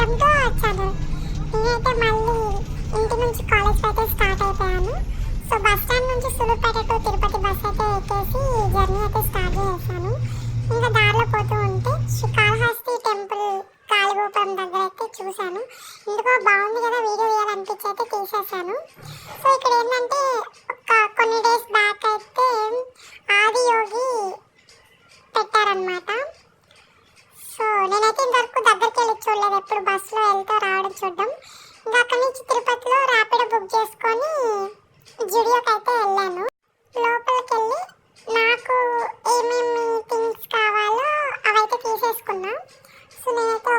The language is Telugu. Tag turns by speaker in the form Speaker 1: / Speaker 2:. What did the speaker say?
Speaker 1: Welcome to our channel. నేనైతే మళ్ళీ ఇంటి నుంచి కాలేజ్కి అయితే స్టార్ట్ అయిపోయాను. సో బస్ స్టాండ్ నుంచి సులూరుపేట టు తిరుపతి బస్ అయితే ఎక్కేసి జర్నీ అయితే స్టార్ట్ చేశాను. ఇంకా దారిలో పోతూ ఉంటే శ్రీకాళహస్తి టెంపుల్ కాళీగోపురం దగ్గర అయితే చూశాను. ఎందుకో బాగుంది కదా, వీడియో తీయాలనిపించి అయితే తీసేసాను. సో ఇక్కడ ఏంటంటే కొన్ని డేస్ బ్యాక్ అయితే ఆదియోగి పెట్టారనమాట. సో నేనైతే ఇంతవరకు దగ్గరికి వెళ్ళి చూడలేదు, ఎప్పుడు బస్సులో వెళ్తూ రావడం చూడడం. ఇంకా అక్కడి నుంచి తిరుపతిలో ర్యాపిడో బుక్ చేసుకొని జుడియోకి అయితే వెళ్ళాను. లోపలికి వెళ్ళి నాకు ఏమేమి థింగ్స్ కావాలో అవైతే తీసేసుకున్నా. సో నేనైతే